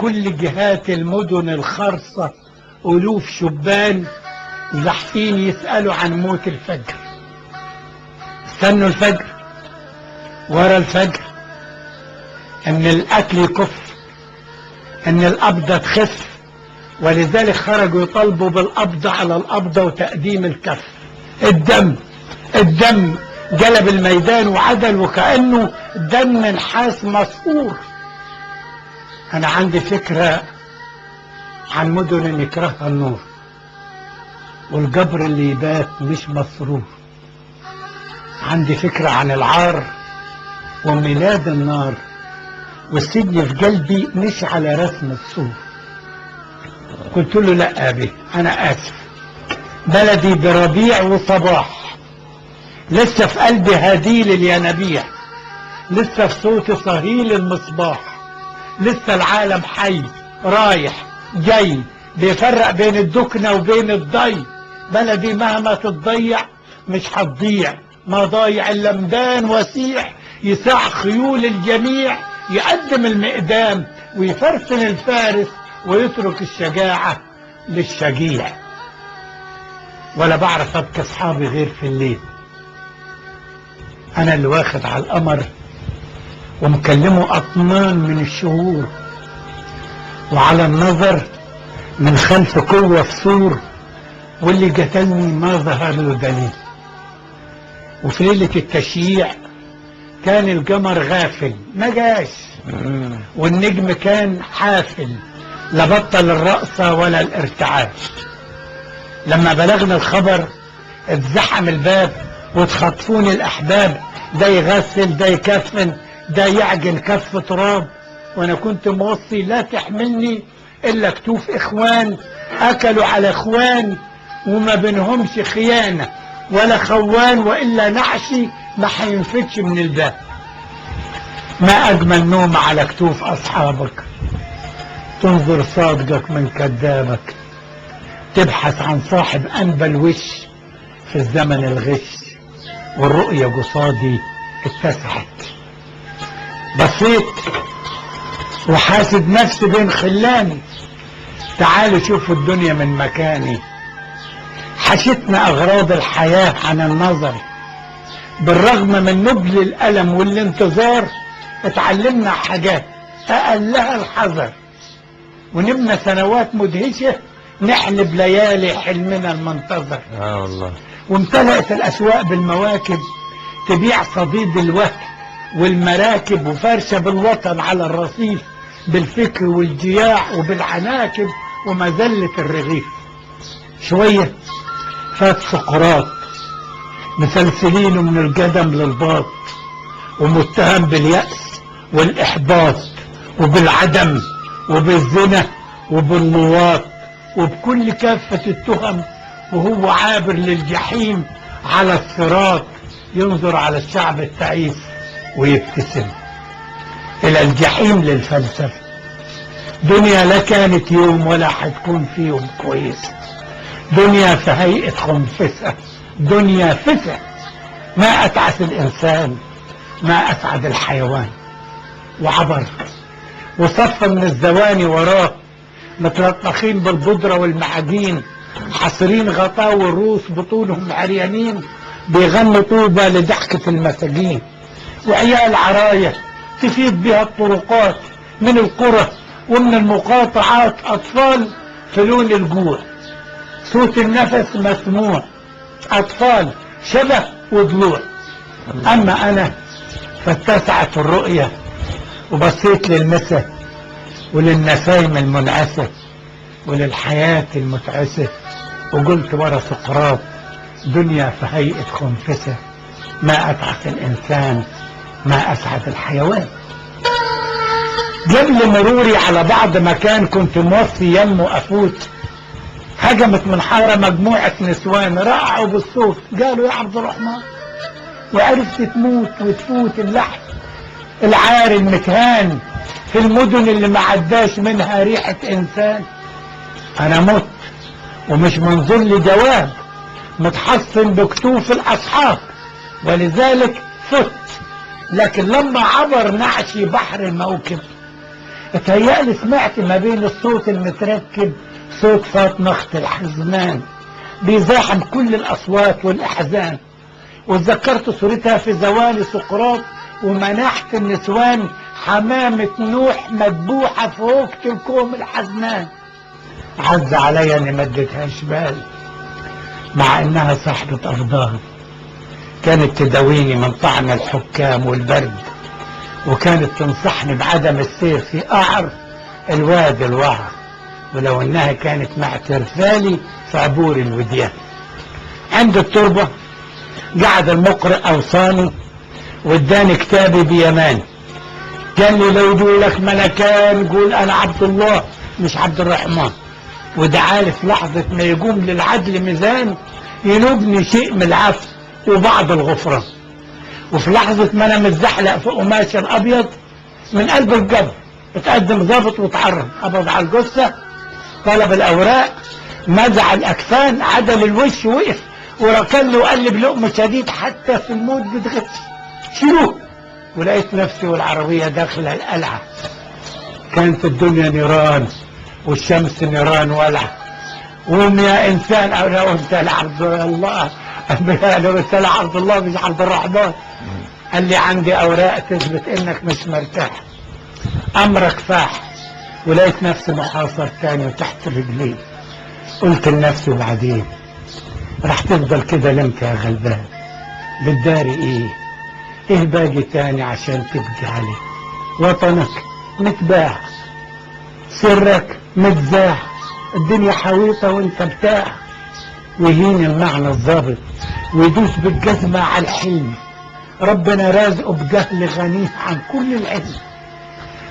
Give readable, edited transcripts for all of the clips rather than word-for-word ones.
كل جهات المدن الخرصة ألوف شبان زحفين يسألوا عن موت الفجر. استنوا الفجر، ورا الفجر، ان الاكل يكف، ان القبضة تخف، ولذلك خرجوا يطالبوا بالقبض على القبضة وتقديم الكف. الدم جلب الميدان وعدل وكأنه دم نحاس مسعور. انا عندي فكرة عن مدن يكرهها النور، والجبر اللي يبات مش مسرور. عندي فكرة عن العار وميلاد النار، والسجن في قلبي مش على رسم السور. قلت له لا أبي أنا آسف، بلدي بربيع وصباح، لسه في قلبي هديل الينابيع، لسه في صوت صهيل المصباح، لسه العالم حي رايح جاي بيفرق بين الدكنة وبين الضي. بلدي مهما تتضيع مش هتضيع، ما ضايع اللمدان وسيح، يساع خيول الجميع، يقدم المقدام ويفرسن الفارس ويترك الشجاعة للشجيع. ولا بعرف ابكي اصحابي غير في الليل، انا اللي واخد على القمر ومكلمه اطنان من الشهور، وعلى النظر من خلف قوة في سور، واللي قتلني ما ظهر له دليل. وفي ليلة التشييع كان القمر غافل ما جاش، والنجم كان حافل لا بطل الرقصة ولا الارتعاش. لما بلغنا الخبر اتزحم الباب واتخطفوني الأحباب، ده يغسل ده يكفن ده يعجن كف تراب، وانا كنت موصي لا تحملني الا كتوف اخوان اكلوا على اخوان، وما بينهمش خيانة ولا خوان، وإلا نعشي ما هينفتش من الباب. ما أجمل نوم على كتوف أصحابك، تنظر صادقك من كذابك، تبحث عن صاحب أنبى الوش في الزمن الغش، والرؤية قصادي اتسعت. بصيت وحاسد نفسي بين خلاني، تعالوا شوفوا الدنيا من مكاني. حشتنا أغراض الحياة عن النظر، بالرغم من نبل الألم والانتظار اتعلمنا حاجات أقلها الحذر، ونبنى سنوات مدهشة نحلب ليالي حلمنا المنتظر. والله. وامتلأت الأسواق بالمواكب تبيع صديد الوهم والمراكب، وفرشة بالوطن على الرصيف بالفكر والجياع وبالعناكب ومذلة الرغيف. شوية فات سقراط مسلسلينه من القدم للباط، ومتهم باليأس والإحباط وبالعدم وبالزنا وباللواط وبكل كافة التهم، وهو عابر للجحيم على الصراط، ينظر على الشعب التعيس ويبتسم. إلى الجحيم للفلسفة، دنيا لا كانت يوم ولا حتكون في يوم كويس، دنيا في هيئة خنفسة، دنيا فسة، ما أتعس الإنسان ما أسعد الحيوان. وعبر وصف من الزواني وراه متلطخين بالبودرة والمعاجين، حاصرين غطاء والروس بطولهم عريانين، بيغنوا طوبة لضحكة المساجين. وعيال عراية تفيد بها الطرقات من القرى ومن المقاطعات، أطفال في لون الجوع، صوت النفس مسموع، أطفال شبه وضلوع. أما أنا فاتسعت الرؤية وبصيت للمسا وللنسايم المنعسة وللحياة المتعسة، وقلت ورا سقراط دنيا في هيئة خنفسة، ما أتعس الإنسان ما أسعد الحيوان. قبل مروري على بعض مكان كنت موصي يمه أفوت، هجمت من حارة مجموعة نسوان رقعوا بالصوت، قالوا يا عبد الرحمن وعرفت تموت وتفوت اللحم العاري المتهان في المدن اللي ما عداش منها ريحة إنسان. أنا مت ومش منظر لي جواب، متحصن بكتوف الأصحاب، ولذلك فت. لكن لما عبر نعشي بحر الموكب اتهيألي سمعت ما بين الصوت المتركب صوت فاطمة اخت الحزمان بيزاحم كل الأصوات والأحزان، وتذكرت صورتها في زوال سقراط ومنحت النسوان حمامة نوح مذبوحة في وقت الكوم الحزنان. عز عليا اني ما اديتهاش بال، مع انها صاحبة افضال، كانت تداويني من طعن الحكام والبرد، وكانت تنصحني بعدم السير في قعر الوادي الوعر، ولو انها كانت معترفالي في عبور الوديان. عند التربة قعد المقرئ اوصاني واداني كتابي بيماني، قال لي لو يقولك ملكان قول انا عبد الله مش عبد الرحمن، وده عارف لحظة ما يقوم للعدل ميزان ينوبني شيء من العفو وبعض الغفران، وفي لحظة ما انا متزحلق في قماش الابيض من قلب الجبر اتقدم ضابط واتعرض، قبض على الجثة، طلب الاوراق، مزع الاكفان، عدل الوش، وقف وركن له وقلب لقمة شديد حتى في الموت بتغش، شيلوه. ولقيت نفسي والعربية داخلة القلعة، كانت الدنيا نيران والشمس نيران ولعة. قوم يا انسان، انا قلت لعبد الله، انا قلت لعبد الله مش عبد الرحمن. قال لي عندي اوراق تثبت انك مش مرتاح، امرك فاح. ولقيت نفسي محاصر تاني وتحت رجلي. قلت لنفسي وبعدين راح تفضل كده لمت يا غلبان، بتداري ايه باقي تاني عشان تبكي عليه؟ وطنك متباع، سرك متزاح، الدنيا حويطة وانت بتاع. ويهين المعنى الظابط ويدوس بالجزمة على الحلم، ربنا رازقه بجهل غنيه عن كل العلم.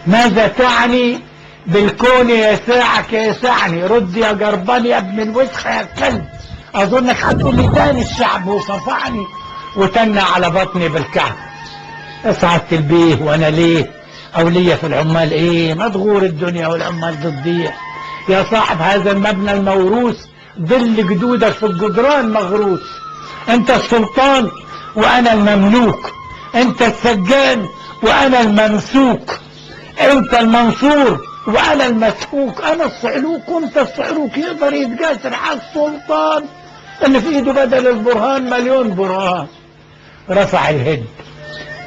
ماذا تعني بالكون يساعك يسعني؟ رد يا جربان يا ابن الوسخة يا كلب، اظنك هتقول لي تاني الشعب وصفعني وتنى على بطني بالكعب. اسعدت البيه وانا ليه او ليا في العمال ايه؟ مدغور الدنيا والعمال ضديه. يا صاحب هذا المبنى الموروث ظل جدودك في الجدران مغروس. انت السلطان وانا المملوك، انت السجان وانا الممسوك، انت المنصور وانا المسحوك، انا الصعلوك وانت الصعلوك. يقدر يتجاسر على السلطان اللي في ايده بدل البرهان مليون برهان. رفع الهد،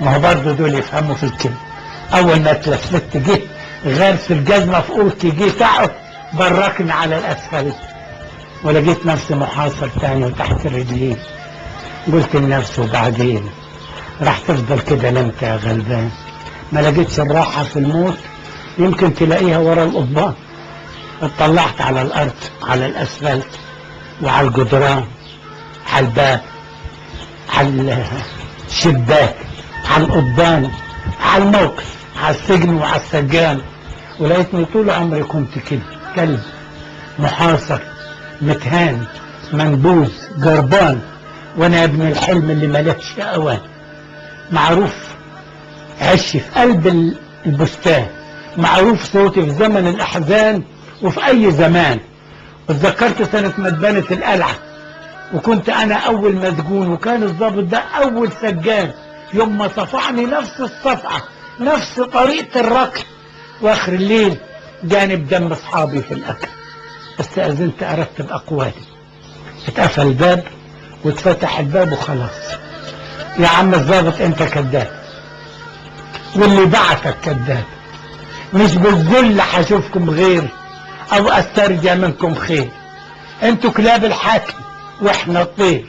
ما هو برضه دول يفهموا في الكلمة. اول ما اتلفت جه غرس الجزمة في قولتي، جه تعب بركني على الاسفلت، ولقيت نفسي محاصر تاني وتحت رجلي. قلت لنفسي وبعدين راح تفضل كده لمت يا غلبان؟ ما لقيتش الراحة في الموت، يمكن تلاقيها ورا القضبان. اطلعت على الارض، على الاسفلت وعلى الجدران، على الباب، على الشباك، على القضبان، على الموقف، على السجن وعلى السجان. ولقيتني طول عمري كنت كده كلب محاصر متهان منبوذ جربان، وانا ابن الحلم اللي ملكش اوان. معروف عشي في قلب البستان، معروف صوتي في زمن الاحزان وفي اي زمان. واتذكرت سنة ما اتبنت القلعة وكنت انا اول مسجون، وكان الضابط ده اول سجان. يوم ما صفعني نفس الصفعة، نفس طريقة الركض، واخر الليل جانب دم اصحابي في الاكل. استأذنت ارتب اقوالي، اتقفل الباب واتفتح الباب وخلاص. يا عم الضابط انت كذاب، واللي بعتك كذاب، مش بالذل هشوفكم غير او استرجع منكم خير. انتوا كلاب الحاكم واحنا الطير،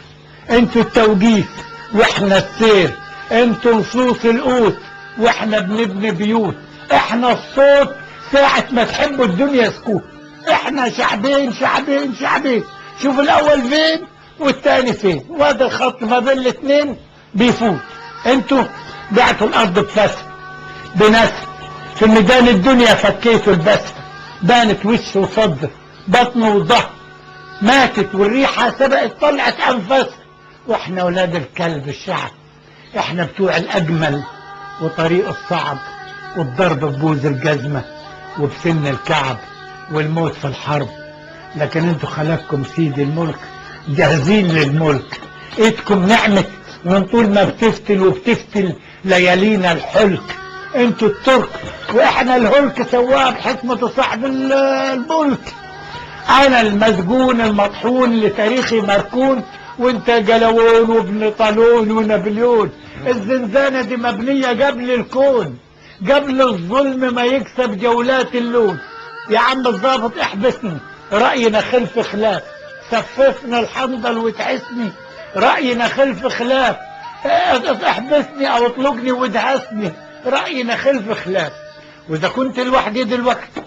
انتوا التوجيف واحنا السير، انتوا لصوص القوت واحنا بنبني بيوت، احنا الصوت ساعة ما تحبوا الدنيا سكوت. احنا شعبين شعبين شعبين، شوف الاول فين والتاني فين، وهذا الخط ما بين الاثنين بيفوت. انتوا بعتوا الارض بفسد بنسل، في ميدان الدنيا فكيتوا البسة، بانت وش وصدر بطن وظهر، ماتت والريحة سبقت طلعت انفاسها. واحنا ولاد الكلب الشعب، احنا بتوع الاجمل وطريق الصعب، والضرب ببوز الجزمة وبسن الكعب والموت في الحرب. لكن انتوا خلقكم سيد الملك جاهزين للملك، ايدكم نعمت من طول ما بتفتل وبتفتل ليالينا الحلك. انتوا الترك واحنا الهلك سواها بحكمة صاحب الملك. انا المسجون المطحون لتاريخي مركون، وانت جلوون وابن طالون ونابليون. الزنزانة دي مبنية قبل الكون، قبل الظلم ما يكسب جولات اللون. يا عم الضابط احبسني، رأينا خلف خلاف، سففنا الحنظل وتعسني، رأينا خلف خلاف. احبسني او اطلقني وادهسني، رأينا خلف خلاف. واذا كنت لوحدي دلوقتي،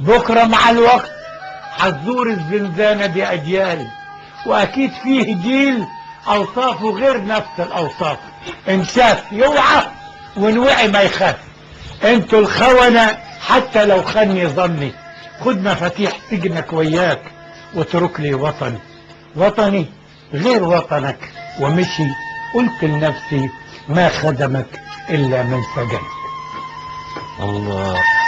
بكرة مع الوقت هتزور الزنزانة دي اجيال، واكيد فيه جيل اوصافه غير نفس الاوصاف. ان شاف يوعى وان وعي ما يخاف. انتوا الخونة حتى لو خني ظني، خد مفاتيح سجنك وياك واترك لي وطني. وطني غير وطنك ومشي، قلت لنفسي ما خدمك الا من سجنك. الله.